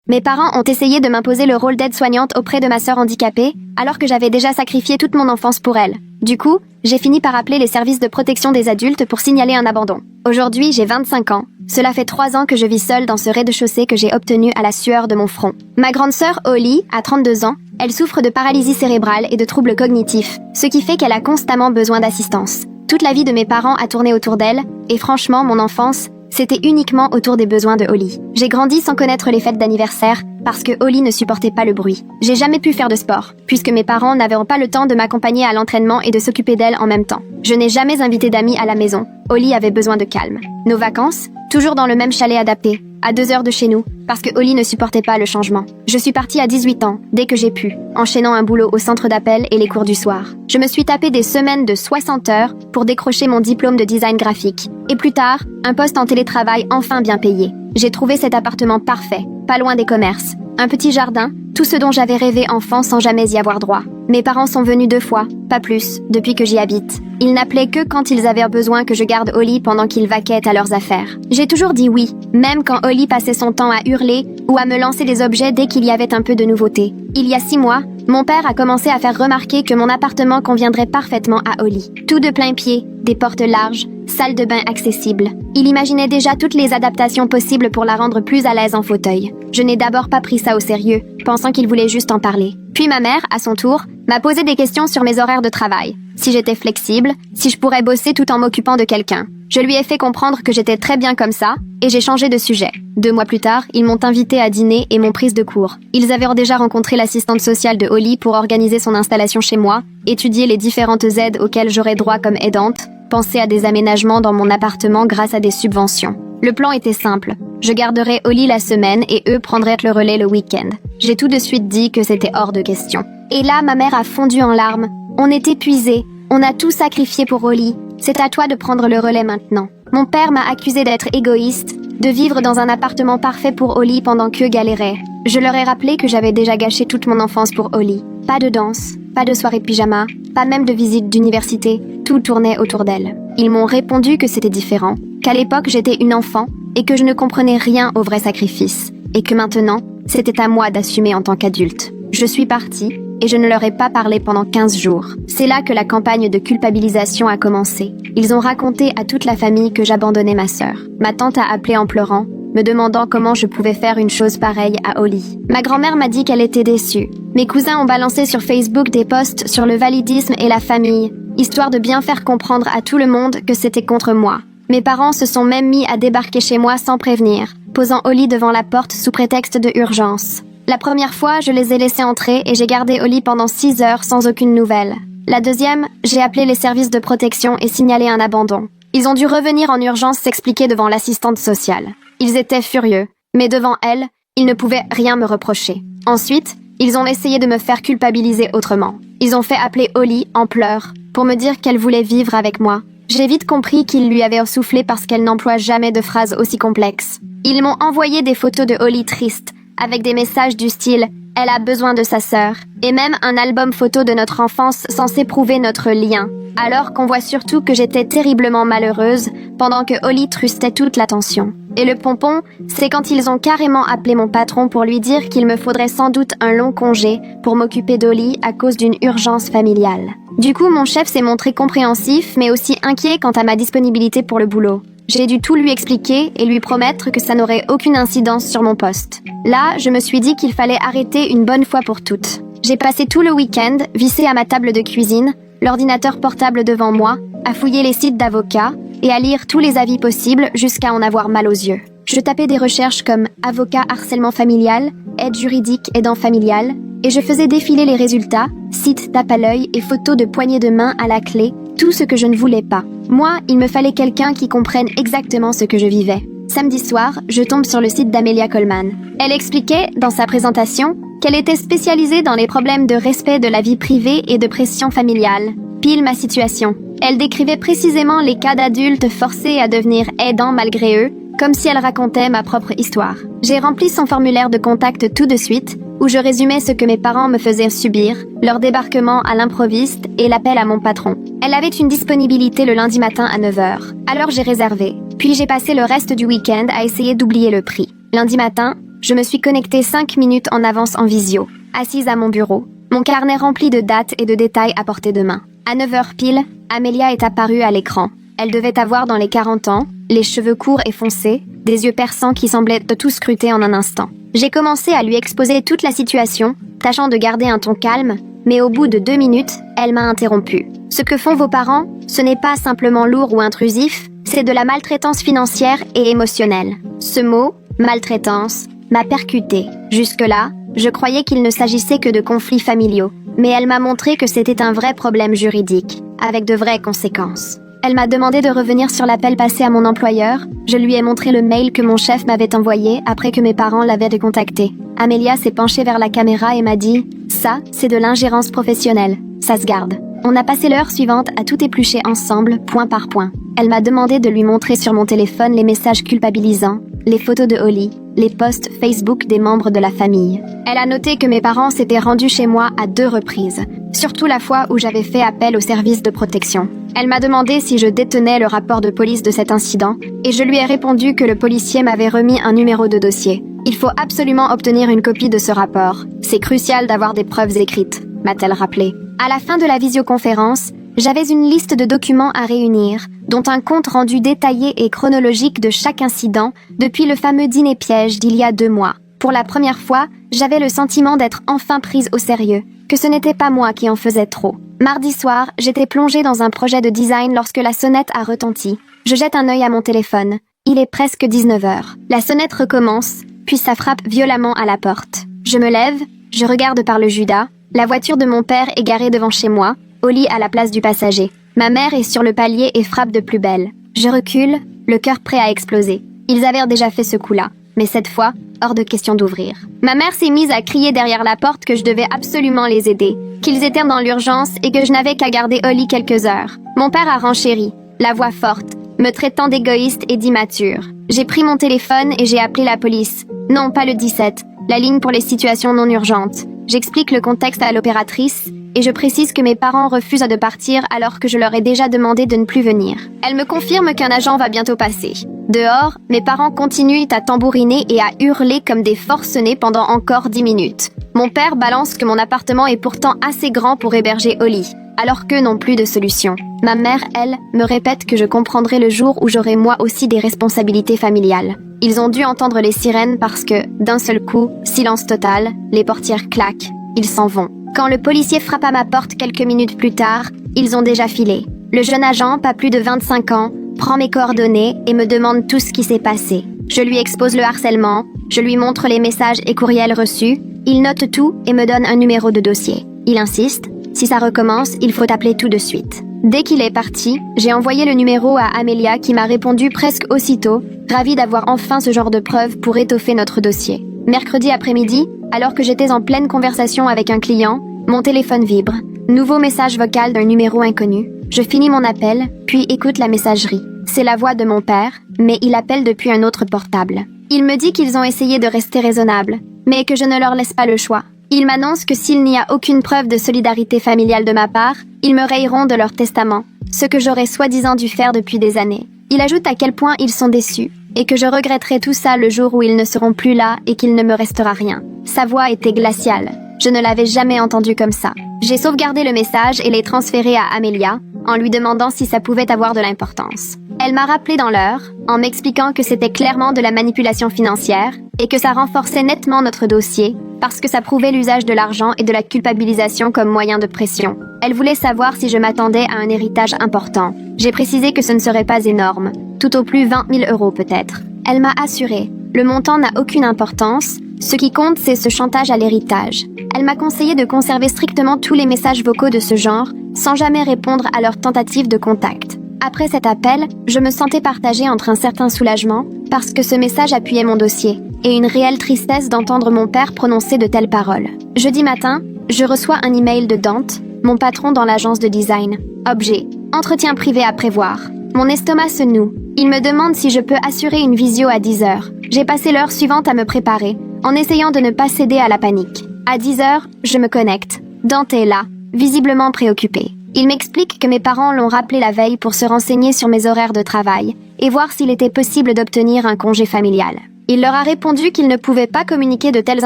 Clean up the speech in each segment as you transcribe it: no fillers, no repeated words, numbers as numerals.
Mes parents ont essayé de m'imposer le rôle d'aide-soignante auprès de ma sœur handicapée, alors que j'avais déjà sacrifié toute mon enfance pour elle. Du coup, j'ai fini par appeler les services de protection des adultes pour signaler un abandon. Aujourd'hui, j'ai 25 ans. Cela fait 3 ans que je vis seule dans ce rez-de-chaussée que j'ai obtenu à la sueur de mon front. Ma grande sœur, Holly, a 32 ans. Elle souffre de paralysie cérébrale et de troubles cognitifs, ce qui fait qu'elle a constamment besoin d'assistance. Toute la vie de mes parents a tourné autour d'elle, et franchement, mon enfance, c'était uniquement autour des besoins de Holly. J'ai grandi sans connaître les fêtes d'anniversaire parce que Holly ne supportait pas le bruit. J'ai jamais pu faire de sport, puisque mes parents n'avaient pas le temps de m'accompagner à l'entraînement et de s'occuper d'elle en même temps. Je n'ai jamais invité d'amis à la maison. Holly avait besoin de calme. Nos vacances, toujours dans le même chalet adapté, à 2 heures de chez nous, parce que Holly ne supportait pas le changement. Je suis partie à 18 ans, dès que j'ai pu, enchaînant un boulot au centre d'appel et les cours du soir. Je me suis tapé des semaines de 60 heures pour décrocher mon diplôme de design graphique. Et plus tard, un poste en télétravail enfin bien payé. J'ai trouvé cet appartement parfait, pas loin des commerces. Un petit jardin, tout ce dont j'avais rêvé enfant sans jamais y avoir droit. Mes parents sont venus 2 fois, pas plus, depuis que j'y habite. Ils n'appelaient que quand ils avaient besoin que je garde Holly pendant qu'ils vaquaient à leurs affaires. J'ai toujours dit oui, même quand Holly passait son temps à hurler ou à me lancer des objets dès qu'il y avait un peu de nouveauté. Il y a 6 mois, mon père a commencé à faire remarquer que mon appartement conviendrait parfaitement à Holly. Tout de plein pied, des portes larges, salle de bain accessible. Il imaginait déjà toutes les adaptations possibles pour la rendre plus à l'aise en fauteuil. Je n'ai d'abord pas pris ça au sérieux, pensant qu'il voulait juste en parler. Puis ma mère, à son tour, m'a posé des questions sur mes horaires de travail. Si j'étais flexible, si je pourrais bosser tout en m'occupant de quelqu'un. Je lui ai fait comprendre que j'étais très bien comme ça, et j'ai changé de sujet. 2 mois plus tard, ils m'ont invité à dîner et m'ont prise de cours. Ils avaient déjà rencontré l'assistante sociale de Holly pour organiser son installation chez moi, étudier les différentes aides auxquelles j'aurais droit comme aidante, penser à des aménagements dans mon appartement grâce à des subventions. Le plan était simple. Je garderais Holly la semaine et eux prendraient le relais le week-end. J'ai tout de suite dit que c'était hors de question. Et là, ma mère a fondu en larmes. On est épuisés. On a tout sacrifié pour Holly. C'est à toi de prendre le relais maintenant. Mon père m'a accusé d'être égoïste, de vivre dans un appartement parfait pour Holly pendant qu'eux galéraient. Je leur ai rappelé que j'avais déjà gâché toute mon enfance pour Holly. Pas de danse, pas de soirée de pyjama, pas même de visite d'université. Tout tournait autour d'elle. Ils m'ont répondu que c'était différent, qu'à l'époque j'étais une enfant et que je ne comprenais rien au vrai sacrifice, et que maintenant, c'était à moi d'assumer en tant qu'adulte. Je suis partie, et je ne leur ai pas parlé pendant 15 jours. C'est là que la campagne de culpabilisation a commencé. Ils ont raconté à toute la famille que j'abandonnais ma sœur. Ma tante a appelé en pleurant, me demandant comment je pouvais faire une chose pareille à Holly. Ma grand-mère m'a dit qu'elle était déçue. Mes cousins ont balancé sur Facebook des posts sur le validisme et la famille, histoire de bien faire comprendre à tout le monde que c'était contre moi. Mes parents se sont même mis à débarquer chez moi sans prévenir, posant Holly devant la porte sous prétexte de urgence. La première fois, je les ai laissés entrer et j'ai gardé Holly pendant 6 heures sans aucune nouvelle. La deuxième, j'ai appelé les services de protection et signalé un abandon. Ils ont dû revenir en urgence s'expliquer devant l'assistante sociale. Ils étaient furieux, mais devant elle, ils ne pouvaient rien me reprocher. Ensuite, ils ont essayé de me faire culpabiliser autrement. Ils ont fait appeler Holly en pleurs pour me dire qu'elle voulait vivre avec moi. J'ai vite compris qu'ils lui avaient soufflé parce qu'elle n'emploie jamais de phrases aussi complexes. Ils m'ont envoyé des photos de Holly triste, avec des messages du style « Elle a besoin de sa sœur » et même un album photo de notre enfance censé prouver notre lien, alors qu'on voit surtout que j'étais terriblement malheureuse pendant que Holly trustait toute l'attention. Et le pompon, c'est quand ils ont carrément appelé mon patron pour lui dire qu'il me faudrait sans doute un long congé pour m'occuper d'Holly à cause d'une urgence familiale. Du coup, mon chef s'est montré compréhensif, mais aussi inquiet quant à ma disponibilité pour le boulot. J'ai dû tout lui expliquer et lui promettre que ça n'aurait aucune incidence sur mon poste. Là, je me suis dit qu'il fallait arrêter une bonne fois pour toutes. J'ai passé tout le week-end, vissé à ma table de cuisine, l'ordinateur portable devant moi, à fouiller les sites d'avocats et à lire tous les avis possibles jusqu'à en avoir mal aux yeux. Je tapais des recherches comme « avocat harcèlement familial »,« aide juridique aidant familial » et je faisais défiler les résultats, sites tape à l'œil et photos de poignées de main à la clé, tout ce que je ne voulais pas. Moi, il me fallait quelqu'un qui comprenne exactement ce que je vivais. Samedi soir, je tombe sur le site d'Amelia Coleman. Elle expliquait, dans sa présentation, qu'elle était spécialisée dans les problèmes de respect de la vie privée et de pression familiale. Pile ma situation. Elle décrivait précisément les cas d'adultes forcés à devenir aidants malgré eux, comme si elle racontait ma propre histoire. J'ai rempli son formulaire de contact tout de suite, où je résumais ce que mes parents me faisaient subir, leur débarquement à l'improviste et l'appel à mon patron. Elle avait une disponibilité le lundi matin à 9h. Alors j'ai réservé. Puis j'ai passé le reste du week-end à essayer d'oublier le prix. Lundi matin, Je me suis connectée 5 minutes en avance en visio, assise à mon bureau, mon carnet rempli de dates et de détails à portée de main. À 9h pile, Amelia est apparue à l'écran. Elle devait avoir dans les 40 ans, les cheveux courts et foncés, des yeux perçants qui semblaient de tout scruter en un instant. J'ai commencé à lui exposer toute la situation, tâchant de garder un ton calme, mais au bout de 2 minutes, elle m'a interrompu. Ce que font vos parents, ce n'est pas simplement lourd ou intrusif, c'est de la maltraitance financière et émotionnelle. Ce mot, maltraitance, m'a percuté. Jusque-là, je croyais qu'il ne s'agissait que de conflits familiaux, mais elle m'a montré que c'était un vrai problème juridique, avec de vraies conséquences. Elle m'a demandé de revenir sur l'appel passé à mon employeur. Je lui ai montré le mail que mon chef m'avait envoyé après que mes parents l'avaient décontacté. Amelia s'est penchée vers la caméra et m'a dit « Ça, c'est de l'ingérence professionnelle. Ça se garde. » On a passé l'heure suivante à tout éplucher ensemble, point par point. Elle m'a demandé de lui montrer sur mon téléphone les messages culpabilisants, les photos de Holly, les posts Facebook des membres de la famille. Elle a noté que mes parents s'étaient rendus chez moi à 2 reprises, surtout la fois où j'avais fait appel au service de protection. Elle m'a demandé si je détenais le rapport de police de cet incident, et je lui ai répondu que le policier m'avait remis un numéro de dossier. Il faut absolument obtenir une copie de ce rapport. C'est crucial d'avoir des preuves écrites, m'a-t-elle rappelé. À la fin de la visioconférence, j'avais une liste de documents à réunir, dont un compte rendu détaillé et chronologique de chaque incident depuis le fameux dîner piège d'il y a 2 mois. Pour la première fois, j'avais le sentiment d'être enfin prise au sérieux, que ce n'était pas moi qui en faisais trop. Mardi soir, j'étais plongée dans un projet de design lorsque la sonnette a retenti. Je jette un œil à mon téléphone. Il est presque 19h. La sonnette recommence, puis ça frappe violemment à la porte. Je me lève, je regarde par le Judas. La voiture de mon père est garée devant chez moi, Holly à la place du passager. Ma mère est sur le palier et frappe de plus belle. Je recule, le cœur prêt à exploser. Ils avaient déjà fait ce coup-là, mais cette fois, hors de question d'ouvrir. Ma mère s'est mise à crier derrière la porte que je devais absolument les aider, qu'ils étaient dans l'urgence et que je n'avais qu'à garder Holly quelques heures. Mon père a renchéri, la voix forte, me traitant d'égoïste et d'immature. J'ai pris mon téléphone et j'ai appelé la police. Non, pas le 17, la ligne pour les situations non urgentes. J'explique le contexte à l'opératrice et je précise que mes parents refusent de partir alors que je leur ai déjà demandé de ne plus venir. Elle me confirme qu'un agent va bientôt passer. Dehors, mes parents continuent à tambouriner et à hurler comme des forcenés pendant encore 10 minutes. Mon père balance que mon appartement est pourtant assez grand pour héberger Holly, alors qu'eux n'ont plus de solution. Ma mère, elle, me répète que je comprendrai le jour où j'aurai moi aussi des responsabilités familiales. Ils ont dû entendre les sirènes parce que, d'un seul coup, silence total, les portières claquent, ils s'en vont. Quand le policier frappe à ma porte quelques minutes plus tard, ils ont déjà filé. Le jeune agent, pas plus de 25 ans, prend mes coordonnées et me demande tout ce qui s'est passé. Je lui expose le harcèlement, je lui montre les messages et courriels reçus, il note tout et me donne un numéro de dossier. Il insiste, si ça recommence, il faut appeler tout de suite. Dès qu'il est parti, j'ai envoyé le numéro à Amelia qui m'a répondu presque aussitôt, ravie d'avoir enfin ce genre de preuves pour étoffer notre dossier. Mercredi après-midi, alors que j'étais en pleine conversation avec un client, mon téléphone vibre. Nouveau message vocal d'un numéro inconnu. Je finis mon appel, puis écoute la messagerie. C'est la voix de mon père, mais il appelle depuis un autre portable. Il me dit qu'ils ont essayé de rester raisonnables, mais que je ne leur laisse pas le choix. Il m'annonce que s'il n'y a aucune preuve de solidarité familiale de ma part, ils me rayeront de leur testament, ce que j'aurais soi-disant dû faire depuis des années. Il ajoute à quel point ils sont déçus, et que je regretterai tout ça le jour où ils ne seront plus là et qu'il ne me restera rien. Sa voix était glaciale. Je ne l'avais jamais entendu comme ça. J'ai sauvegardé le message et l'ai transféré à Amelia, en lui demandant si ça pouvait avoir de l'importance. Elle m'a rappelé dans l'heure, en m'expliquant que c'était clairement de la manipulation financière et que ça renforçait nettement notre dossier parce que ça prouvait l'usage de l'argent et de la culpabilisation comme moyen de pression. Elle voulait savoir si je m'attendais à un héritage important. J'ai précisé que ce ne serait pas énorme, tout au plus 20 000 € peut-être. Elle m'a assuré, le montant n'a aucune importance, ce qui compte c'est ce chantage à l'héritage. Elle m'a conseillé de conserver strictement tous les messages vocaux de ce genre, sans jamais répondre à leurs tentatives de contact. Après cet appel, je me sentais partagée entre un certain soulagement, parce que ce message appuyait mon dossier, et une réelle tristesse d'entendre mon père prononcer de telles paroles. Jeudi matin, je reçois un email de Dante, mon patron dans l'agence de design. Objet, entretien privé à prévoir. Mon estomac se noue. Il me demande si je peux assurer une visio à 10h. J'ai passé l'heure suivante à me préparer, en essayant de ne pas céder à la panique. À 10h, je me connecte. Dante est là, visiblement préoccupé. Il m'explique que mes parents l'ont rappelé la veille pour se renseigner sur mes horaires de travail et voir s'il était possible d'obtenir un congé familial. Il leur a répondu qu'il ne pouvait pas communiquer de telles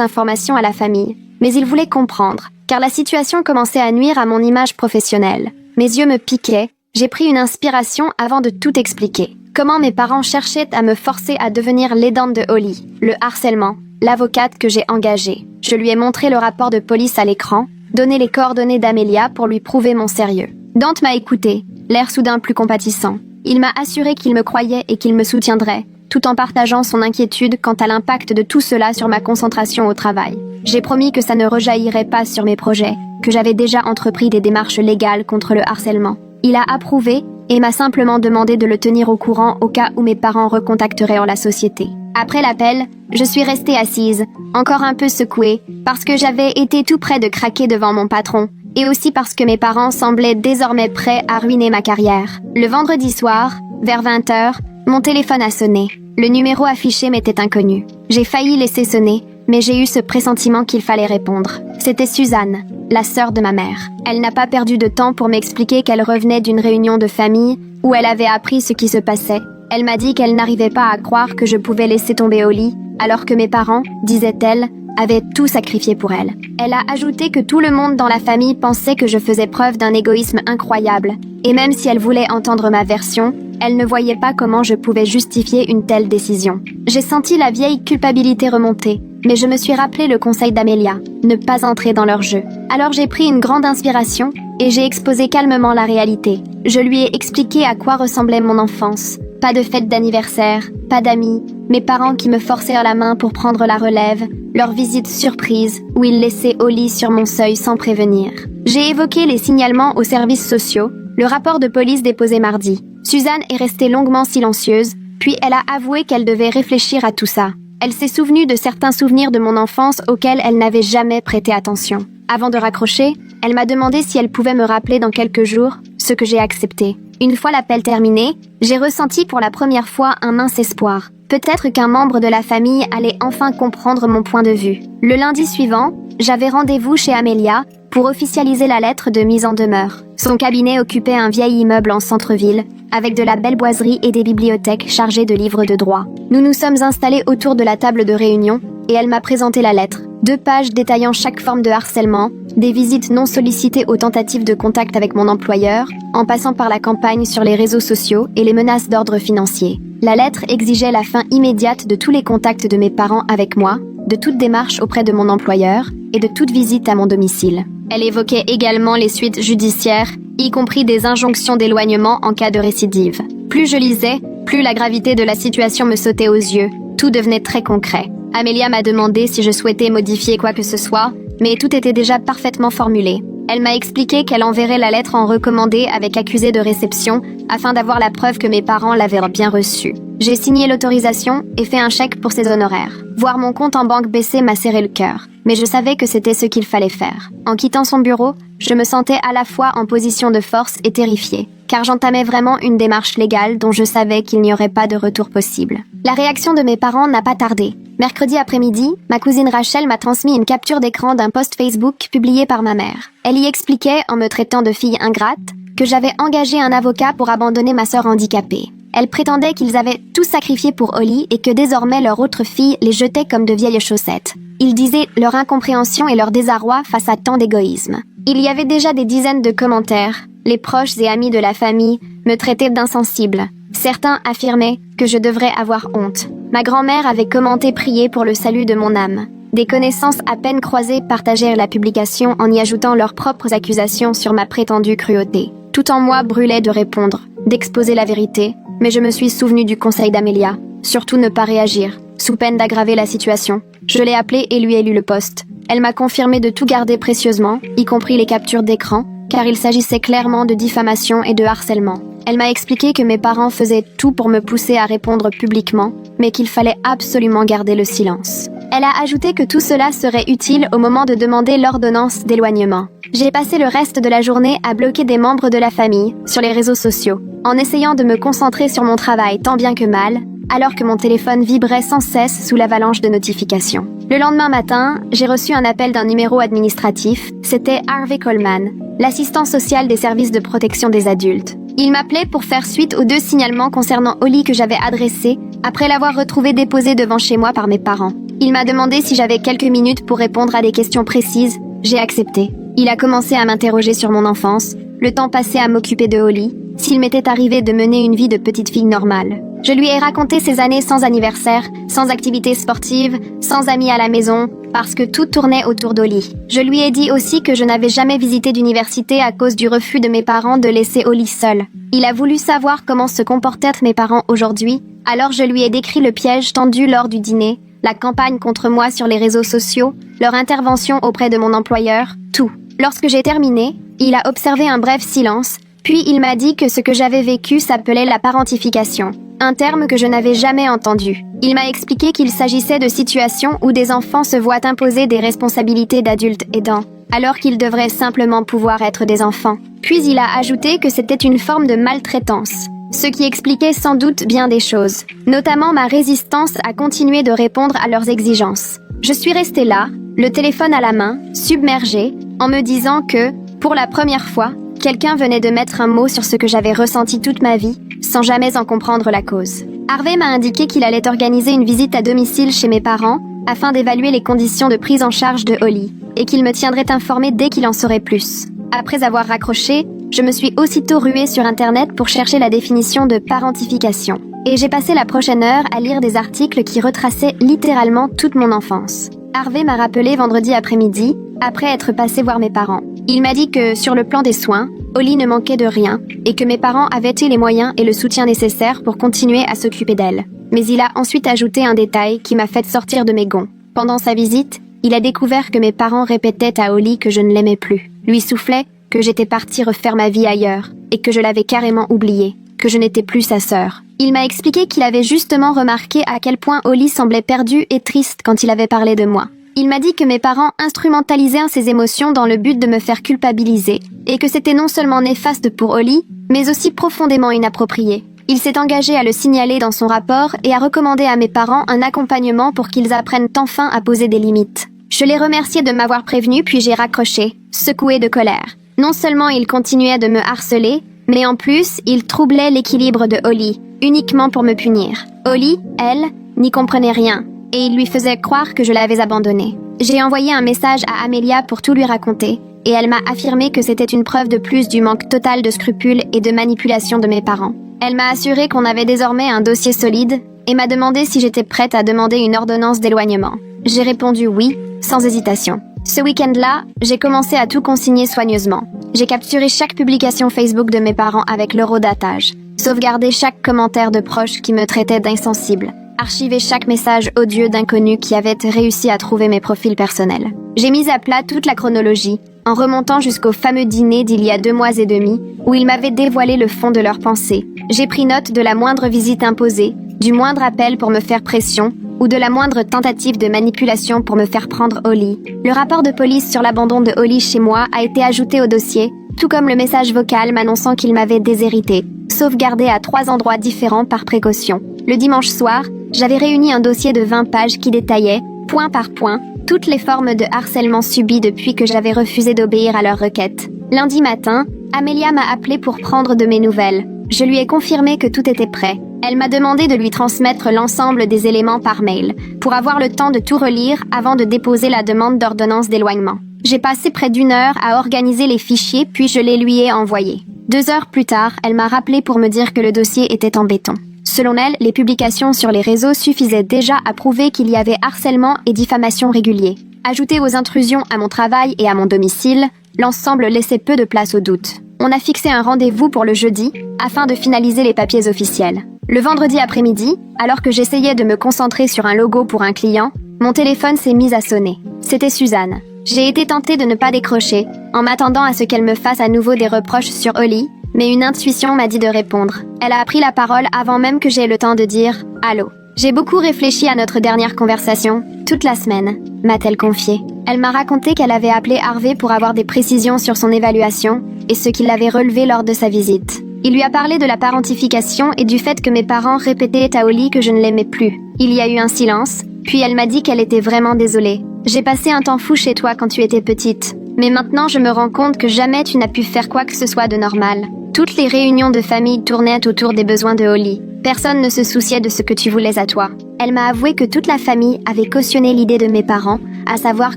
informations à la famille, mais il voulait comprendre, car la situation commençait à nuire à mon image professionnelle. Mes yeux me piquaient, j'ai pris une inspiration avant de tout expliquer. Comment mes parents cherchaient à me forcer à devenir l'aidante de Holly, le harcèlement, l'avocate que j'ai engagée. Je lui ai montré le rapport de police à l'écran, donné les coordonnées d'Amelia pour lui prouver mon sérieux. Dante m'a écouté, l'air soudain plus compatissant. Il m'a assuré qu'il me croyait et qu'il me soutiendrait, tout en partageant son inquiétude quant à l'impact de tout cela sur ma concentration au travail. J'ai promis que ça ne rejaillirait pas sur mes projets, que j'avais déjà entrepris des démarches légales contre le harcèlement. Il a approuvé et m'a simplement demandé de le tenir au courant au cas où mes parents recontacteraient la société. Après l'appel, je suis restée assise, encore un peu secouée, parce que j'avais été tout près de craquer devant mon patron, et aussi parce que mes parents semblaient désormais prêts à ruiner ma carrière. Le vendredi soir, vers 20h, mon téléphone a sonné. Le numéro affiché m'était inconnu. J'ai failli laisser sonner, mais j'ai eu ce pressentiment qu'il fallait répondre. C'était Suzanne, la sœur de ma mère. Elle n'a pas perdu de temps pour m'expliquer qu'elle revenait d'une réunion de famille où elle avait appris ce qui se passait. Elle m'a dit qu'elle n'arrivait pas à croire que je pouvais laisser tomber Holly, alors que mes parents, disait-elle, avaient tout sacrifié pour elle. Elle a ajouté que tout le monde dans la famille pensait que je faisais preuve d'un égoïsme incroyable, et même si elle voulait entendre ma version, elle ne voyait pas comment je pouvais justifier une telle décision. J'ai senti la vieille culpabilité remonter, mais je me suis rappelé le conseil d'Amelia, ne pas entrer dans leur jeu. Alors j'ai pris une grande inspiration, et j'ai exposé calmement la réalité. Je lui ai expliqué à quoi ressemblait mon enfance. Pas de fête d'anniversaire, pas d'amis, mes parents qui me forcèrent la main pour prendre la relève, leur visite surprise où ils laissaient Holly sur mon seuil sans prévenir. J'ai évoqué les signalements aux services sociaux, le rapport de police déposé mardi. Suzanne est restée longuement silencieuse, puis elle a avoué qu'elle devait réfléchir à tout ça. Elle s'est souvenue de certains souvenirs de mon enfance auxquels elle n'avait jamais prêté attention. Avant de raccrocher, elle m'a demandé si elle pouvait me rappeler dans quelques jours, ce que j'ai accepté. Une fois l'appel terminé, j'ai ressenti pour la première fois un mince espoir. Peut-être qu'un membre de la famille allait enfin comprendre mon point de vue. Le lundi suivant, j'avais rendez-vous chez Amelia pour officialiser la lettre de mise en demeure. Son cabinet occupait un vieil immeuble en centre-ville, avec de la belle boiserie et des bibliothèques chargées de livres de droit. Nous nous sommes installés autour de la table de réunion et elle m'a présenté la lettre. 2 pages détaillant chaque forme de harcèlement, des visites non sollicitées aux tentatives de contact avec mon employeur, en passant par la campagne sur les réseaux sociaux et les menaces d'ordre financier. La lettre exigeait la fin immédiate de tous les contacts de mes parents avec moi, de toute démarche auprès de mon employeur et de toute visite à mon domicile. Elle évoquait également les suites judiciaires, y compris des injonctions d'éloignement en cas de récidive. Plus je lisais, plus la gravité de la situation me sautait aux yeux. Tout devenait très concret. Amelia m'a demandé si je souhaitais modifier quoi que ce soit, mais tout était déjà parfaitement formulé. Elle m'a expliqué qu'elle enverrait la lettre en recommandé avec accusé de réception afin d'avoir la preuve que mes parents l'avaient bien reçue. J'ai signé l'autorisation et fait un chèque pour ses honoraires. Voir mon compte en banque baisser m'a serré le cœur, mais je savais que c'était ce qu'il fallait faire. En quittant son bureau, je me sentais à la fois en position de force et terrifiée, car j'entamais vraiment une démarche légale dont je savais qu'il n'y aurait pas de retour possible. La réaction de mes parents n'a pas tardé. Mercredi après-midi, ma cousine Rachel m'a transmis une capture d'écran d'un post Facebook publié par ma mère. Elle y expliquait, en me traitant de fille ingrate, que j'avais engagé un avocat pour abandonner ma sœur handicapée. Elle prétendait qu'ils avaient tout sacrifié pour Holly et que désormais leur autre fille les jetait comme de vieilles chaussettes. Ils disaient leur incompréhension et leur désarroi face à tant d'égoïsme. Il y avait déjà des dizaines de commentaires. Les proches et amis de la famille me traitaient d'insensible. Certains affirmaient que je devrais avoir honte. Ma grand-mère avait commenté prier pour le salut de mon âme. Des connaissances à peine croisées partagèrent la publication en y ajoutant leurs propres accusations sur ma prétendue cruauté. Tout en moi brûlait de répondre, d'exposer la vérité, mais je me suis souvenu du conseil d'Amelia. Surtout ne pas réagir, sous peine d'aggraver la situation. Je l'ai appelée et lui ai lu le post. Elle m'a confirmé de tout garder précieusement, y compris les captures d'écran, car il s'agissait clairement de diffamation et de harcèlement. Elle m'a expliqué que mes parents faisaient tout pour me pousser à répondre publiquement, mais qu'il fallait absolument garder le silence. Elle a ajouté que tout cela serait utile au moment de demander l'ordonnance d'éloignement. J'ai passé le reste de la journée à bloquer des membres de la famille sur les réseaux sociaux, en essayant de me concentrer sur mon travail tant bien que mal, alors que mon téléphone vibrait sans cesse sous l'avalanche de notifications. Le lendemain matin, j'ai reçu un appel d'un numéro administratif. C'était Harvey Coleman, l'assistant social des services de protection des adultes. Il m'appelait pour faire suite aux 2 signalements concernant Holly que j'avais adressés après l'avoir retrouvé déposé devant chez moi par mes parents. Il m'a demandé si j'avais quelques minutes pour répondre à des questions précises. J'ai accepté. Il a commencé à m'interroger sur mon enfance, le temps passé à m'occuper de Holly, s'il m'était arrivé de mener une vie de petite fille normale. Je lui ai raconté ces années sans anniversaire, sans activités sportives, sans amis à la maison, parce que tout tournait autour d'Holly. Je lui ai dit aussi que je n'avais jamais visité d'université à cause du refus de mes parents de laisser Holly seule. Il a voulu savoir comment se comportaient mes parents aujourd'hui, alors je lui ai décrit le piège tendu lors du dîner, la campagne contre moi sur les réseaux sociaux, leur intervention auprès de mon employeur, tout. Lorsque j'ai terminé, il a observé un bref silence, puis il m'a dit que ce que j'avais vécu s'appelait la parentification, un terme que je n'avais jamais entendu. Il m'a expliqué qu'il s'agissait de situations où des enfants se voient imposer des responsabilités d'adultes aidants, alors qu'ils devraient simplement pouvoir être des enfants. Puis il a ajouté que c'était une forme de maltraitance, ce qui expliquait sans doute bien des choses, notamment ma résistance à continuer de répondre à leurs exigences. Je suis restée là, le téléphone à la main, submergée, en me disant que, pour la première fois, quelqu'un venait de mettre un mot sur ce que j'avais ressenti toute ma vie, sans jamais en comprendre la cause. Harvey m'a indiqué qu'il allait organiser une visite à domicile chez mes parents, afin d'évaluer les conditions de prise en charge de Holly, et qu'il me tiendrait informée dès qu'il en saurait plus. Après avoir raccroché, je me suis aussitôt ruée sur Internet pour chercher la définition de parentification. Et j'ai passé la prochaine heure à lire des articles qui retraçaient littéralement toute mon enfance. Harvey m'a rappelé vendredi après-midi, après être passé voir mes parents. Il m'a dit que, sur le plan des soins, Holly ne manquait de rien et que mes parents avaient eu les moyens et le soutien nécessaires pour continuer à s'occuper d'elle. Mais il a ensuite ajouté un détail qui m'a fait sortir de mes gonds. Pendant sa visite, il a découvert que mes parents répétaient à Holly que je ne l'aimais plus, lui soufflaient que j'étais partie refaire ma vie ailleurs et que je l'avais carrément oubliée, que je n'étais plus sa sœur. Il m'a expliqué qu'il avait justement remarqué à quel point Holly semblait perdue et triste quand il avait parlé de moi. Il m'a dit que mes parents instrumentalisaient ses émotions dans le but de me faire culpabiliser, et que c'était non seulement néfaste pour Holly, mais aussi profondément inapproprié. Il s'est engagé à le signaler dans son rapport et à recommander à mes parents un accompagnement pour qu'ils apprennent enfin à poser des limites. Je l'ai remercié de m'avoir prévenu, puis j'ai raccroché, secoué de colère. Non seulement il continuait de me harceler, mais en plus, il troublait l'équilibre de Holly, uniquement pour me punir. Holly, elle, n'y comprenait rien, et il lui faisait croire que je l'avais abandonnée. J'ai envoyé un message à Amelia pour tout lui raconter, et elle m'a affirmé que c'était une preuve de plus du manque total de scrupules et de manipulation de mes parents. Elle m'a assuré qu'on avait désormais un dossier solide, et m'a demandé si j'étais prête à demander une ordonnance d'éloignement. J'ai répondu oui, sans hésitation. Ce week-end-là, j'ai commencé à tout consigner soigneusement. J'ai capturé chaque publication Facebook de mes parents avec l'horodatage, sauvegardé chaque commentaire de proches qui me traitaient d'insensible, archivé chaque message odieux d'inconnus qui avaient réussi à trouver mes profils personnels. J'ai mis à plat toute la chronologie, en remontant jusqu'au fameux dîner d'il y a 2 mois et demi, où ils m'avaient dévoilé le fond de leurs pensées. J'ai pris note de la moindre visite imposée, du moindre appel pour me faire pression, ou de la moindre tentative de manipulation pour me faire prendre Holly. Le rapport de police sur l'abandon de Holly chez moi a été ajouté au dossier, tout comme le message vocal m'annonçant qu'il m'avait déshéritée, sauvegardé à 3 endroits différents par précaution. Le dimanche soir, j'avais réuni un dossier de 20 pages qui détaillait, point par point, toutes les formes de harcèlement subies depuis que j'avais refusé d'obéir à leurs requêtes. Lundi matin, Amelia m'a appelé pour prendre de mes nouvelles. Je lui ai confirmé que tout était prêt. Elle m'a demandé de lui transmettre l'ensemble des éléments par mail, pour avoir le temps de tout relire avant de déposer la demande d'ordonnance d'éloignement. J'ai passé près d'1 heure à organiser les fichiers, puis je les lui ai envoyés. 2 heures plus tard, elle m'a rappelé pour me dire que le dossier était en béton. Selon elle, les publications sur les réseaux suffisaient déjà à prouver qu'il y avait harcèlement et diffamation réguliers. Ajouté aux intrusions à mon travail et à mon domicile, l'ensemble laissait peu de place au doute. On a fixé un rendez-vous pour le jeudi, afin de finaliser les papiers officiels. Le vendredi après-midi, alors que j'essayais de me concentrer sur un logo pour un client, mon téléphone s'est mis à sonner. C'était Suzanne. J'ai été tentée de ne pas décrocher, en m'attendant à ce qu'elle me fasse à nouveau des reproches sur Holly, mais une intuition m'a dit de répondre. Elle a pris la parole avant même que j'aie le temps de dire « Allô ». J'ai beaucoup réfléchi à notre dernière conversation, toute la semaine, m'a-t-elle confié. Elle m'a raconté qu'elle avait appelé Harvey pour avoir des précisions sur son évaluation et ce qu'il avait relevé lors de sa visite. Il lui a parlé de la parentification et du fait que mes parents répétaient à Holly que je ne l'aimais plus. Il y a eu un silence, puis elle m'a dit qu'elle était vraiment désolée. « J'ai passé un temps fou chez toi quand tu étais petite, mais maintenant je me rends compte que jamais tu n'as pu faire quoi que ce soit de normal. Toutes les réunions de famille tournaient autour des besoins de Holly. Personne ne se souciait de ce que tu voulais à toi. Elle m'a avoué que toute la famille avait cautionné l'idée de mes parents, à savoir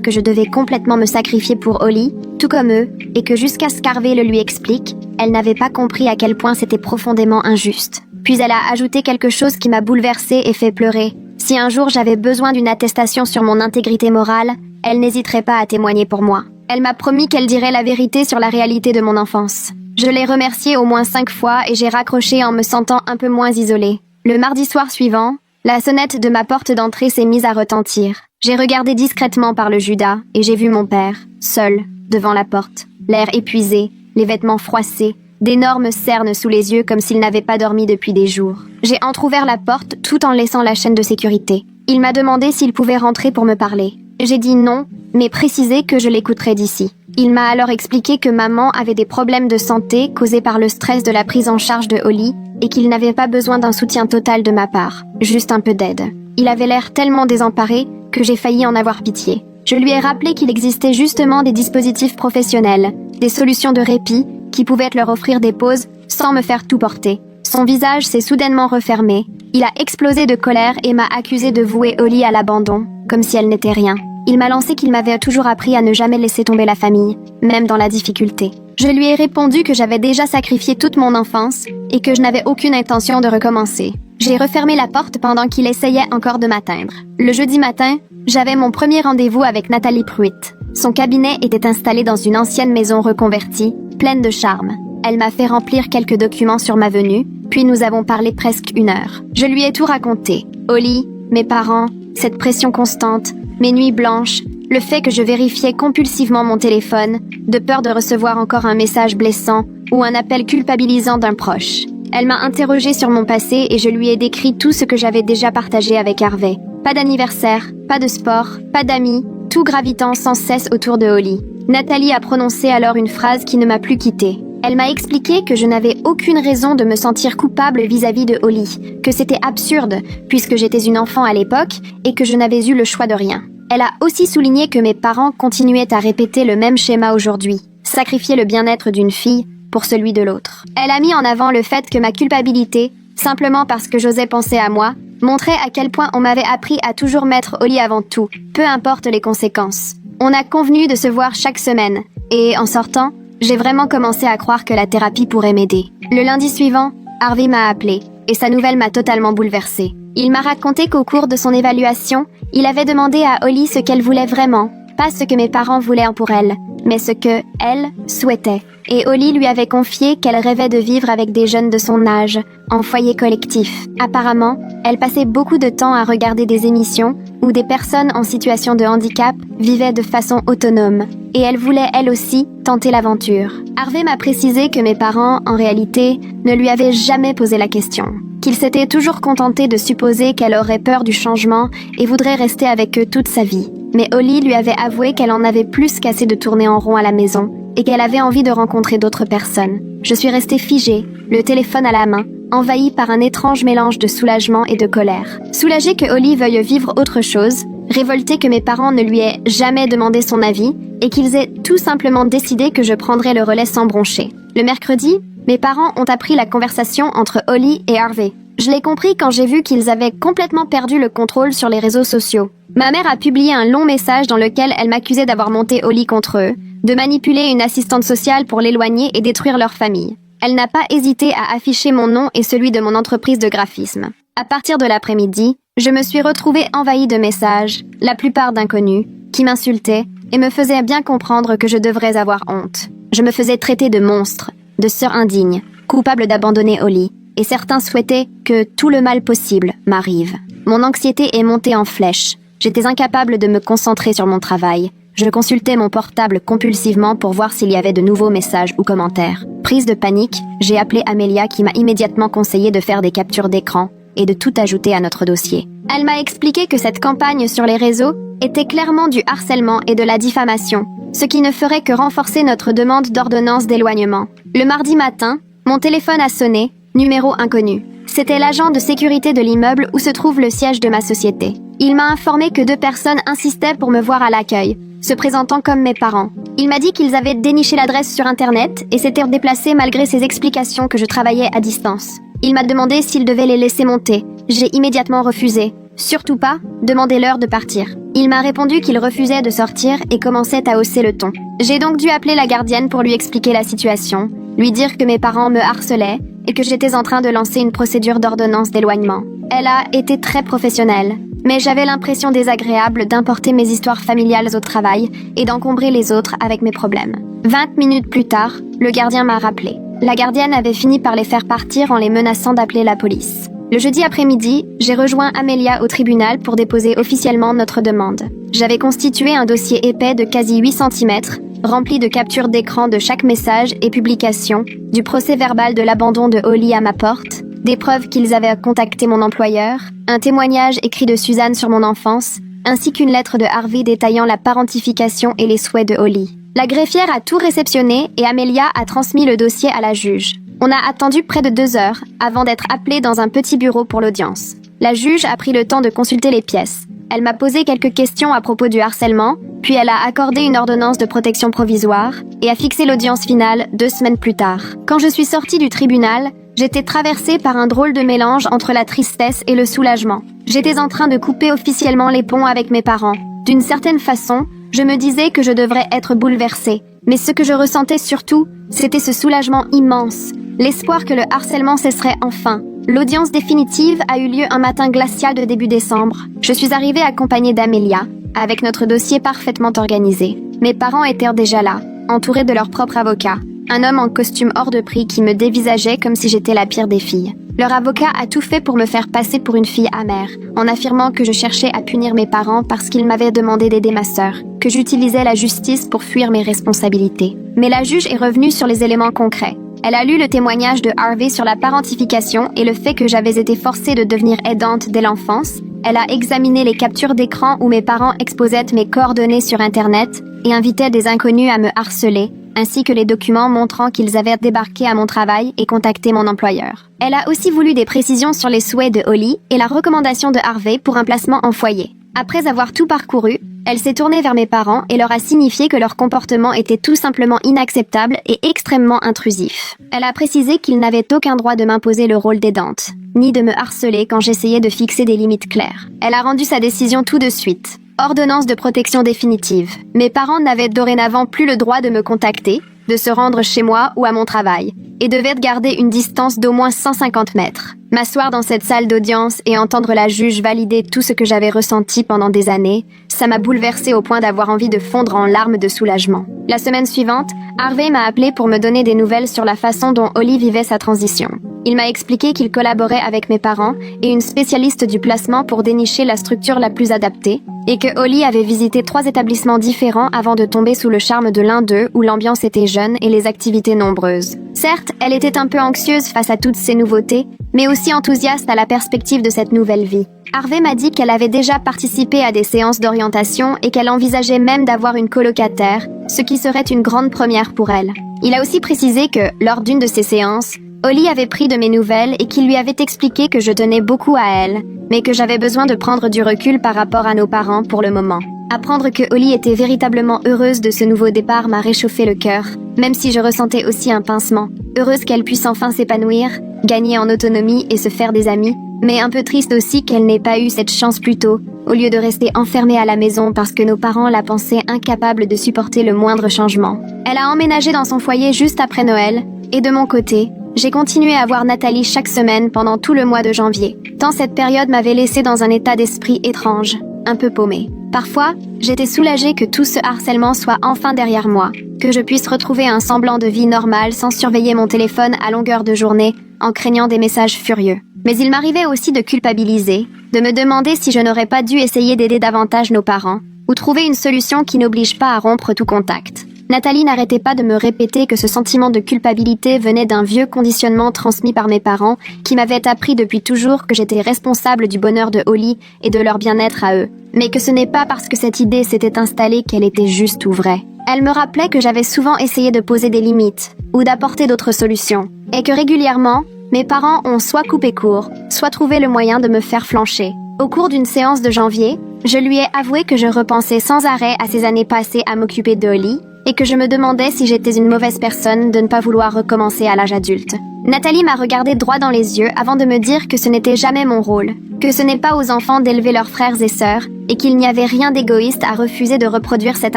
que je devais complètement me sacrifier pour Holly, tout comme eux, et que jusqu'à ce qu'Harvey le lui explique, elle n'avait pas compris à quel point c'était profondément injuste. Puis elle a ajouté quelque chose qui m'a bouleversée et fait pleurer. Si un jour j'avais besoin d'une attestation sur mon intégrité morale, elle n'hésiterait pas à témoigner pour moi. Elle m'a promis qu'elle dirait la vérité sur la réalité de mon enfance. Je l'ai remerciée au moins 5 fois et j'ai raccroché en me sentant un peu moins isolée. Le mardi soir suivant, la sonnette de ma porte d'entrée s'est mise à retentir. J'ai regardé discrètement par le Judas et j'ai vu mon père, seul, devant la porte, l'air épuisé, les vêtements froissés, d'énormes cernes sous les yeux comme s'il n'avait pas dormi depuis des jours. J'ai entrouvert la porte tout en laissant la chaîne de sécurité. Il m'a demandé s'il pouvait rentrer pour me parler. J'ai dit non, mais précisé que je l'écouterais d'ici. Il m'a alors expliqué que maman avait des problèmes de santé causés par le stress de la prise en charge de Holly et qu'il n'avait pas besoin d'un soutien total de ma part, juste un peu d'aide. Il avait l'air tellement désemparé que j'ai failli en avoir pitié. Je lui ai rappelé qu'il existait justement des dispositifs professionnels, des solutions de répit qui pouvaient leur offrir des pauses sans me faire tout porter. Son visage s'est soudainement refermé. Il a explosé de colère et m'a accusé de vouer Holly à l'abandon, comme si elle n'était rien. Il m'a lancé qu'il m'avait toujours appris à ne jamais laisser tomber la famille, même dans la difficulté. Je lui ai répondu que j'avais déjà sacrifié toute mon enfance et que je n'avais aucune intention de recommencer. J'ai refermé la porte pendant qu'il essayait encore de m'atteindre. Le jeudi matin, j'avais mon premier rendez-vous avec Nathalie Pruitt. Son cabinet était installé dans une ancienne maison reconvertie, pleine de charme. Elle m'a fait remplir quelques documents sur ma venue, puis nous avons parlé presque 1 heure. Je lui ai tout raconté. Holly, mes parents, cette pression constante, mes nuits blanches, le fait que je vérifiais compulsivement mon téléphone, de peur de recevoir encore un message blessant ou un appel culpabilisant d'un proche. Elle m'a interrogée sur mon passé et je lui ai décrit tout ce que j'avais déjà partagé avec Harvey. Pas d'anniversaire, pas de sport, pas d'amis, tout gravitant sans cesse autour de Holly. Nathalie a prononcé alors une phrase qui ne m'a plus quittée. Elle m'a expliqué que je n'avais aucune raison de me sentir coupable vis-à-vis de Holly, que c'était absurde, puisque j'étais une enfant à l'époque et que je n'avais eu le choix de rien. Elle a aussi souligné que mes parents continuaient à répéter le même schéma aujourd'hui, sacrifier le bien-être d'une fille pour celui de l'autre. Elle a mis en avant le fait que ma culpabilité, simplement parce que j'osais penser à moi, montrait à quel point on m'avait appris à toujours mettre Holly avant tout, peu importe les conséquences. On a convenu de se voir chaque semaine, et en sortant, j'ai vraiment commencé à croire que la thérapie pourrait m'aider. Le lundi suivant, Harvey m'a appelé, et sa nouvelle m'a totalement bouleversée. Il m'a raconté qu'au cours de son évaluation, il avait demandé à Holly ce qu'elle voulait vraiment, pas ce que mes parents voulaient pour elle, mais ce que elle souhaitait. Et Holly lui avait confié qu'elle rêvait de vivre avec des jeunes de son âge, en foyer collectif. Apparemment, elle passait beaucoup de temps à regarder des émissions où des personnes en situation de handicap vivaient de façon autonome. Et elle voulait, elle aussi, tenter l'aventure. Harvey m'a précisé que mes parents, en réalité, ne lui avaient jamais posé la question. Qu'ils s'étaient toujours contentés de supposer qu'elle aurait peur du changement et voudrait rester avec eux toute sa vie. Mais Holly lui avait avoué qu'elle en avait plus qu'assez de tourner en rond à la maison et qu'elle avait envie de rencontrer d'autres personnes. Je suis restée figée, le téléphone à la main, envahie par un étrange mélange de soulagement et de colère. Soulagée que Holly veuille vivre autre chose, révoltée que mes parents ne lui aient jamais demandé son avis et qu'ils aient tout simplement décidé que je prendrais le relais sans broncher. Le mercredi, mes parents ont appris la conversation entre Holly et Harvey. Je l'ai compris quand j'ai vu qu'ils avaient complètement perdu le contrôle sur les réseaux sociaux. Ma mère a publié un long message dans lequel elle m'accusait d'avoir monté Holly contre eux, de manipuler une assistante sociale pour l'éloigner et détruire leur famille. Elle n'a pas hésité à afficher mon nom et celui de mon entreprise de graphisme. À partir de l'après-midi, je me suis retrouvée envahie de messages, la plupart d'inconnus, qui m'insultaient et me faisaient bien comprendre que je devrais avoir honte. Je me faisais traiter de monstre, de sœur indigne, coupable d'abandonner Holly, et certains souhaitaient que tout le mal possible m'arrive. Mon anxiété est montée en flèche. J'étais incapable de me concentrer sur mon travail. Je consultais mon portable compulsivement pour voir s'il y avait de nouveaux messages ou commentaires. Prise de panique, j'ai appelé Amelia qui m'a immédiatement conseillé de faire des captures d'écran et de tout ajouter à notre dossier. Elle m'a expliqué que cette campagne sur les réseaux était clairement du harcèlement et de la diffamation, ce qui ne ferait que renforcer notre demande d'ordonnance d'éloignement. Le mardi matin, mon téléphone a sonné, numéro inconnu. C'était l'agent de sécurité de l'immeuble où se trouve le siège de ma société. Il m'a informé que 2 personnes insistaient pour me voir à l'accueil, se présentant comme mes parents. Il m'a dit qu'ils avaient déniché l'adresse sur Internet et s'étaient déplacés malgré ses explications que je travaillais à distance. Il m'a demandé s'il devait les laisser monter. J'ai immédiatement refusé. Surtout pas, demandez-leur de partir. Il m'a répondu qu'il refusait de sortir et commençait à hausser le ton. J'ai donc dû appeler la gardienne pour lui expliquer la situation, lui dire que mes parents me harcelaient et que j'étais en train de lancer une procédure d'ordonnance d'éloignement. Elle a été très professionnelle, mais j'avais l'impression désagréable d'importer mes histoires familiales au travail et d'encombrer les autres avec mes problèmes. 20 minutes plus tard, le gardien m'a rappelé. La gardienne avait fini par les faire partir en les menaçant d'appeler la police. Le jeudi après-midi, j'ai rejoint Amelia au tribunal pour déposer officiellement notre demande. J'avais constitué un dossier épais de quasi 8 cm, rempli de captures d'écran de chaque message et publication, du procès-verbal de l'abandon de Holly à ma porte, des preuves qu'ils avaient contacté mon employeur, un témoignage écrit de Suzanne sur mon enfance, ainsi qu'une lettre de Harvey détaillant la parentification et les souhaits de Holly. La greffière a tout réceptionné et Amelia a transmis le dossier à la juge. On a attendu près de 2 heures avant d'être appelé dans un petit bureau pour l'audience. La juge a pris le temps de consulter les pièces. Elle m'a posé quelques questions à propos du harcèlement, puis elle a accordé une ordonnance de protection provisoire et a fixé l'audience finale 2 semaines plus tard. Quand je suis sortie du tribunal, j'étais traversée par un drôle de mélange entre la tristesse et le soulagement. J'étais en train de couper officiellement les ponts avec mes parents. D'une certaine façon, je me disais que je devrais être bouleversée. Mais ce que je ressentais surtout, c'était ce soulagement immense. L'espoir que le harcèlement cesserait enfin. L'audience définitive a eu lieu un matin glacial de début décembre. Je suis arrivée accompagnée d'Amelia, avec notre dossier parfaitement organisé. Mes parents étaient déjà là, entourés de leur propre avocat, un homme en costume hors de prix qui me dévisageait comme si j'étais la pire des filles. Leur avocat a tout fait pour me faire passer pour une fille amère, en affirmant que je cherchais à punir mes parents parce qu'ils m'avaient demandé d'aider ma sœur, que j'utilisais la justice pour fuir mes responsabilités. Mais la juge est revenue sur les éléments concrets. Elle a lu le témoignage de Harvey sur la parentification et le fait que j'avais été forcée de devenir aidante dès l'enfance. Elle a examiné les captures d'écran où mes parents exposaient mes coordonnées sur Internet et invitaient des inconnus à me harceler, ainsi que les documents montrant qu'ils avaient débarqué à mon travail et contacté mon employeur. Elle a aussi voulu des précisions sur les souhaits de Holly et la recommandation de Harvey pour un placement en foyer. Après avoir tout parcouru, elle s'est tournée vers mes parents et leur a signifié que leur comportement était tout simplement inacceptable et extrêmement intrusif. Elle a précisé qu'ils n'avaient aucun droit de m'imposer le rôle d'aidante, ni de me harceler quand j'essayais de fixer des limites claires. Elle a rendu sa décision tout de suite. Ordonnance de protection définitive. Mes parents n'avaient dorénavant plus le droit de me contacter, de se rendre chez moi ou à mon travail, et devaient garder une distance d'au moins 150 mètres. M'asseoir dans cette salle d'audience et entendre la juge valider tout ce que j'avais ressenti pendant des années, ça m'a bouleversée au point d'avoir envie de fondre en larmes de soulagement. La semaine suivante, Harvey m'a appelé pour me donner des nouvelles sur la façon dont Holly vivait sa transition. Il m'a expliqué qu'il collaborait avec mes parents et une spécialiste du placement pour dénicher la structure la plus adaptée, et que Holly avait visité 3 établissements différents avant de tomber sous le charme de l'un d'eux où l'ambiance était jeune et les activités nombreuses. Certes, elle était un peu anxieuse face à toutes ces nouveautés, mais aussi enthousiaste à la perspective de cette nouvelle vie. Harvey m'a dit qu'elle avait déjà participé à des séances d'orientation et qu'elle envisageait même d'avoir une colocataire, ce qui serait une grande première pour elle. Il a aussi précisé que, lors d'une de ces séances, Holly avait pris de mes nouvelles et qu'il lui avait expliqué que je tenais beaucoup à elle, mais que j'avais besoin de prendre du recul par rapport à nos parents pour le moment. Apprendre que Holly était véritablement heureuse de ce nouveau départ m'a réchauffé le cœur, même si je ressentais aussi un pincement. Heureuse qu'elle puisse enfin s'épanouir, gagner en autonomie et se faire des amis, mais un peu triste aussi qu'elle n'ait pas eu cette chance plus tôt, au lieu de rester enfermée à la maison parce que nos parents la pensaient incapable de supporter le moindre changement. Elle a emménagé dans son foyer juste après Noël, et de mon côté, j'ai continué à voir Nathalie chaque semaine pendant tout le mois de janvier, tant cette période m'avait laissé dans un état d'esprit étrange, un peu paumé. Parfois, j'étais soulagée que tout ce harcèlement soit enfin derrière moi, que je puisse retrouver un semblant de vie normale sans surveiller mon téléphone à longueur de journée en craignant des messages furieux. Mais il m'arrivait aussi de culpabiliser, de me demander si je n'aurais pas dû essayer d'aider davantage nos parents, ou trouver une solution qui n'oblige pas à rompre tout contact. Nathalie n'arrêtait pas de me répéter que ce sentiment de culpabilité venait d'un vieux conditionnement transmis par mes parents qui m'avaient appris depuis toujours que j'étais responsable du bonheur de Holly et de leur bien-être à eux. Mais que ce n'est pas parce que cette idée s'était installée qu'elle était juste ou vraie. Elle me rappelait que j'avais souvent essayé de poser des limites ou d'apporter d'autres solutions, et que régulièrement, mes parents ont soit coupé court, soit trouvé le moyen de me faire flancher. Au cours d'une séance de janvier, je lui ai avoué que je repensais sans arrêt à ces années passées à m'occuper de Holly, et que je me demandais si j'étais une mauvaise personne de ne pas vouloir recommencer à l'âge adulte. Nathalie m'a regardé droit dans les yeux avant de me dire que ce n'était jamais mon rôle, que ce n'est pas aux enfants d'élever leurs frères et sœurs, et qu'il n'y avait rien d'égoïste à refuser de reproduire cette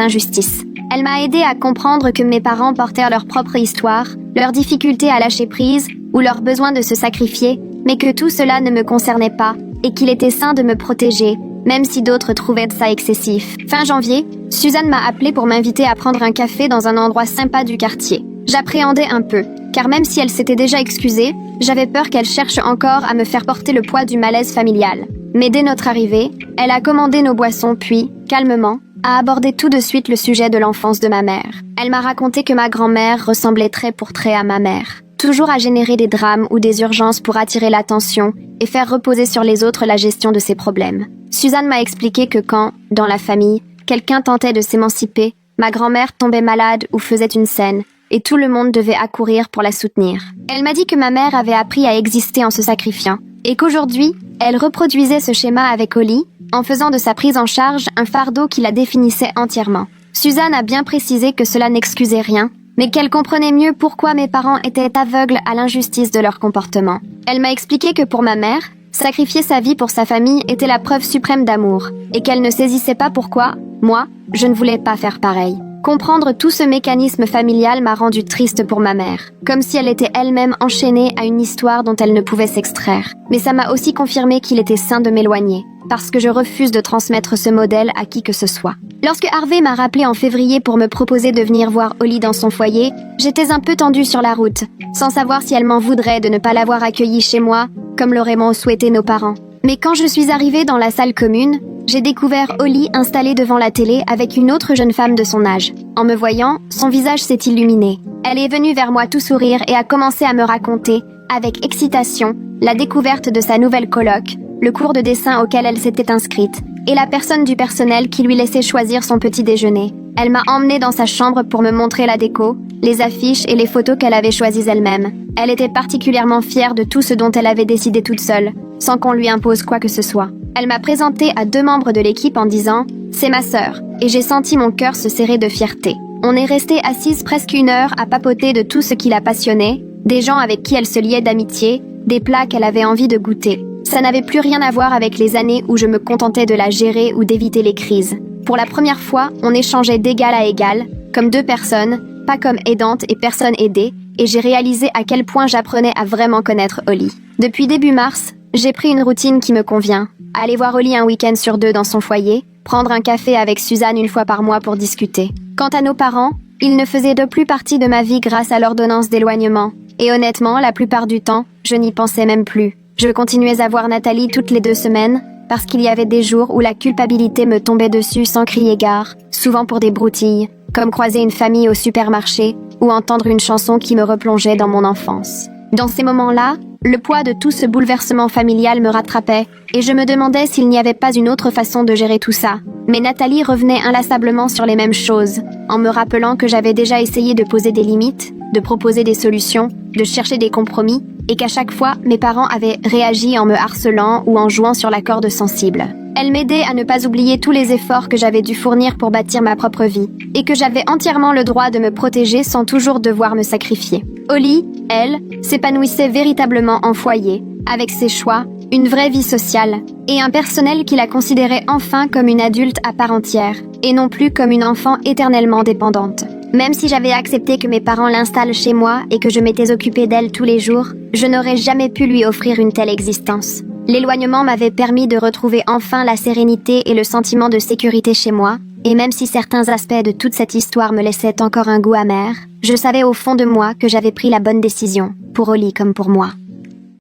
injustice. Elle m'a aidé à comprendre que mes parents portaient leur propre histoire, leurs difficultés à lâcher prise ou leur besoin de se sacrifier, mais que tout cela ne me concernait pas et qu'il était sain de me protéger, même si d'autres trouvaient ça excessif. Fin janvier, Suzanne m'a appelée pour m'inviter à prendre un café dans un endroit sympa du quartier. J'appréhendais un peu, car même si elle s'était déjà excusée, j'avais peur qu'elle cherche encore à me faire porter le poids du malaise familial. Mais dès notre arrivée, elle a commandé nos boissons puis, calmement, a abordé tout de suite le sujet de l'enfance de ma mère. Elle m'a raconté que ma grand-mère ressemblait trait pour trait à ma mère, toujours à générer des drames ou des urgences pour attirer l'attention et faire reposer sur les autres la gestion de ses problèmes. Suzanne m'a expliqué que quand, dans la famille, quelqu'un tentait de s'émanciper, ma grand-mère tombait malade ou faisait une scène, et tout le monde devait accourir pour la soutenir. Elle m'a dit que ma mère avait appris à exister en se sacrifiant, et qu'aujourd'hui, elle reproduisait ce schéma avec Oli, en faisant de sa prise en charge un fardeau qui la définissait entièrement. Suzanne a bien précisé que cela n'excusait rien, mais qu'elle comprenait mieux pourquoi mes parents étaient aveugles à l'injustice de leur comportement. Elle m'a expliqué que pour ma mère, sacrifier sa vie pour sa famille était la preuve suprême d'amour, et qu'elle ne saisissait pas pourquoi, moi, je ne voulais pas faire pareil. Comprendre tout ce mécanisme familial m'a rendue triste pour ma mère, comme si elle était elle-même enchaînée à une histoire dont elle ne pouvait s'extraire. Mais ça m'a aussi confirmé qu'il était sain de m'éloigner, parce que je refuse de transmettre ce modèle à qui que ce soit. Lorsque Harvey m'a rappelé en février pour me proposer de venir voir Oli dans son foyer, j'étais un peu tendue sur la route, sans savoir si elle m'en voudrait de ne pas l'avoir accueillie chez moi, comme l'auraient souhaité nos parents. Mais quand je suis arrivée dans la salle commune, j'ai découvert Oli installée devant la télé avec une autre jeune femme de son âge. En me voyant, son visage s'est illuminé. Elle est venue vers moi tout sourire et a commencé à me raconter, avec excitation, la découverte de sa nouvelle coloc, le cours de dessin auquel elle s'était inscrite, et la personne du personnel qui lui laissait choisir son petit déjeuner. Elle m'a emmenée dans sa chambre pour me montrer la déco, les affiches et les photos qu'elle avait choisies elle-même. Elle était particulièrement fière de tout ce dont elle avait décidé toute seule, sans qu'on lui impose quoi que ce soit. Elle m'a présentée à 2 membres de l'équipe en disant « C'est ma sœur », et j'ai senti mon cœur se serrer de fierté. On est resté assises presque 1 heure à papoter de tout ce qui la passionnait, des gens avec qui elle se liait d'amitié, des plats qu'elle avait envie de goûter. Ça n'avait plus rien à voir avec les années où je me contentais de la gérer ou d'éviter les crises. Pour la première fois, on échangeait d'égal à égal, comme 2 personnes, pas comme aidante et personne aidée, et j'ai réalisé à quel point j'apprenais à vraiment connaître Oli. Depuis début mars, j'ai pris une routine qui me convient. Aller voir Oli un week-end sur 2 dans son foyer, prendre un café avec Suzanne 1 fois par mois pour discuter. Quant à nos parents, ils ne faisaient de plus partie de ma vie grâce à l'ordonnance d'éloignement. Et honnêtement, la plupart du temps, je n'y pensais même plus. Je continuais à voir Nathalie toutes les 2 semaines, parce qu'il y avait des jours où la culpabilité me tombait dessus sans crier gare, souvent pour des broutilles, comme croiser une famille au supermarché ou entendre une chanson qui me replongeait dans mon enfance. Dans ces moments-là, le poids de tout ce bouleversement familial me rattrapait, et je me demandais s'il n'y avait pas une autre façon de gérer tout ça. Mais Nathalie revenait inlassablement sur les mêmes choses, en me rappelant que j'avais déjà essayé de poser des limites, de proposer des solutions, de chercher des compromis, et qu'à chaque fois, mes parents avaient réagi en me harcelant ou en jouant sur la corde sensible. Elle m'aidait à ne pas oublier tous les efforts que j'avais dû fournir pour bâtir ma propre vie, et que j'avais entièrement le droit de me protéger sans toujours devoir me sacrifier. Oli, elle, s'épanouissait véritablement en foyer, avec ses choix, une vraie vie sociale, et un personnel qui la considérait enfin comme une adulte à part entière, et non plus comme une enfant éternellement dépendante. Même si j'avais accepté que mes parents l'installent chez moi et que je m'étais occupée d'elle tous les jours, je n'aurais jamais pu lui offrir une telle existence. L'éloignement m'avait permis de retrouver enfin la sérénité et le sentiment de sécurité chez moi, et même si certains aspects de toute cette histoire me laissaient encore un goût amer, je savais au fond de moi que j'avais pris la bonne décision, pour Oli comme pour moi.